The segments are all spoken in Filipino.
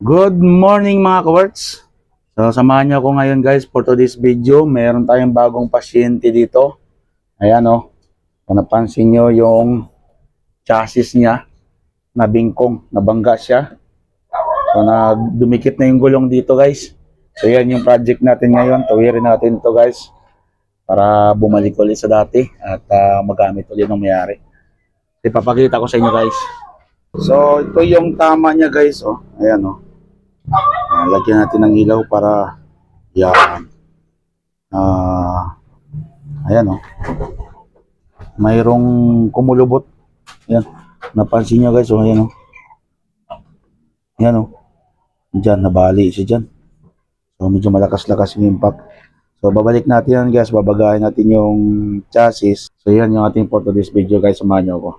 Good morning mga kaworks. So samahan niyo ako ngayon guys for today's video. Meron tayong bagong pasyente dito. Ayan o. Kung napansin niyo yung chassis niya, nabingkong, nabangga siya. So dumikit na yung gulong dito guys. So yan yung project natin ngayon. Tawirin natin to guys para bumalik ulit sa dati at magamit ulit ng mayari. Ipapakita ko sa inyo guys. So ito yung tama niya guys. Oh. Ayan o. Lagyan natin ng ilaw para yan. Ayan o. Mayroong kumulubot. Ayan. Napansin nyo guys. O, ayan o. Ayan o. Diyan, nabali siya dyan. So, medyo malakas-lakas yung impact. So, babalik natin yan guys. Babagahin natin yung chassis. So, yan yung ating for today's video guys. Samahan nyo ako.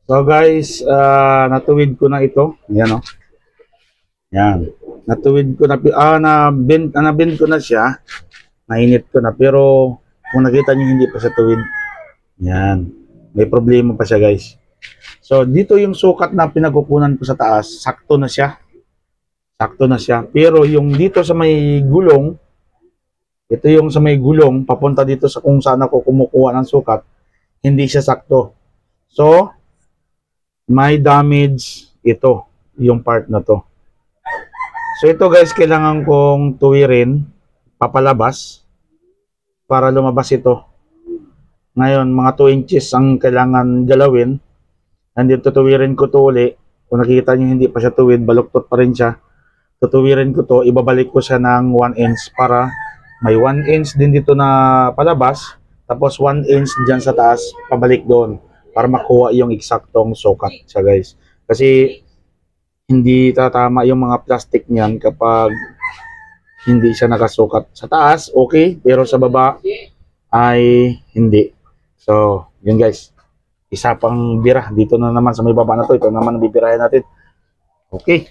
So guys, natuwid ko na ito. Ayan o. Yan. Natuwid ko na, nabend ko na siya. Nainit ko na. Pero kung nakita nyo hindi pa siya tuwid. Yan. May problema pa siya guys. So dito yung sukat na pinagkukunan ko sa taas, sakto na siya. Sakto na siya. Pero yung dito sa may gulong, ito yung sa may gulong, papunta dito sa kung saan ako kumukuha ng sukat, hindi siya sakto. So, may damage ito, yung part na to. So ito guys, kailangan kong tuwirin, papalabas, para lumabas ito. Ngayon, mga 2 inches ang kailangan galawin. And then tutuwirin ko to uli. Kung nakikita nyo hindi pa siya tuwid, baluktot pa rin siya. Tutuwirin ko to, ibabalik ko siya ng 1 inch para may 1 inch din dito na palabas. Tapos 1 inch dyan sa taas, pabalik doon. Para makuha yung eksaktong sukat siya guys. Kasi hindi tatama yung mga plastic niyan kapag hindi siya nakasukat. Sa taas, okay. Pero sa baba ay hindi. So, yun guys. Isa pang bira. Dito na naman sa may baba na to. Ito naman ang bibirahin natin. Okay.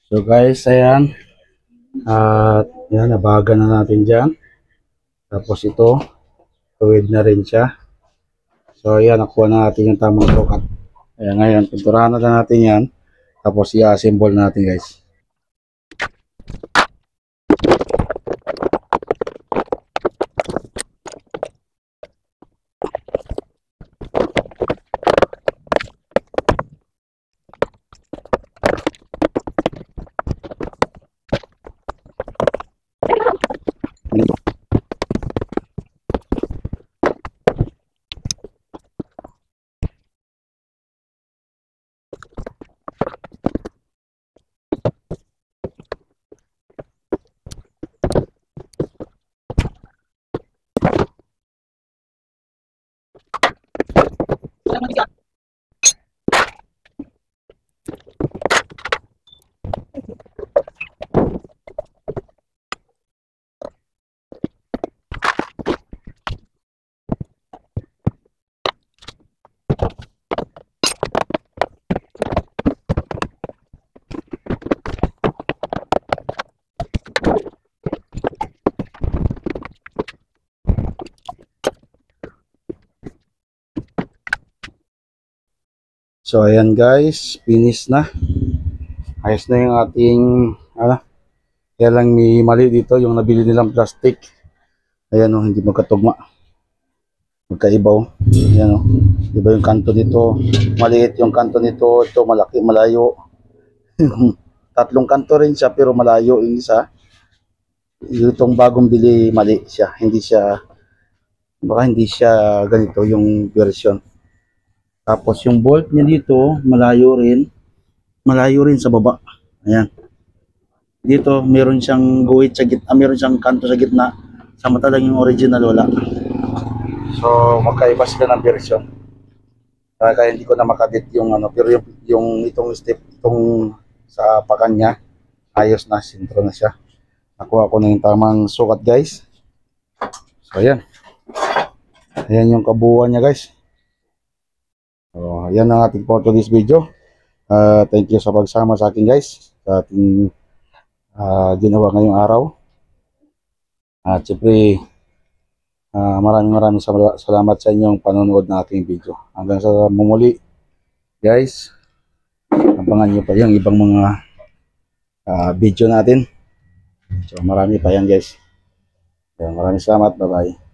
So guys, ayan. At yan, nabaga na natin dyan. Tapos ito, tuwid na rin siya. So ayan, nakuha na natin yung tamang sukat. Ayan, ngayon, pinturahan na natin yan. Tapos i-assemble natin guys. So ayan guys, finish na. Ayos na yung ating kaya lang may mali dito yung nabili nilang plastic. Ayan o, hindi magkatugma. Magkaibaw. Ayan o. Diba yung kanto nito? Maliit yung kanto nito. Ito malaki, malayo. Tatlong kanto rin siya pero malayo yung isa. Itong bagong bili mali siya. Baka hindi siya ganito yung version. Tapos yung bolt niya dito, malayo rin. Malayo rin sa baba. Ayan. Dito, meron siyang guhit sa gitna, meron siyang kanto sa gitna. Samantalang yung original wala. So, magkaiba sila ng version. Kaya hindi ko na makabit yung pero yung itong step, itong sa pakan niya, ayos na, sintro na siya. Nakuha ko na yung tamang sukat guys. So, ayan. Ayan yung kabuuan niya guys. So, ayan ang ating for today's video. Thank you sa pagsama sa akin guys. Sa ating ginawa ngayong araw. At siyempre, maraming salamat sa inyong panonood ng ating video. Hanggang sa mumuli guys. Abangan nyo pa yung ibang mga video natin. So marami pa yan guys. Maraming salamat. Bye bye.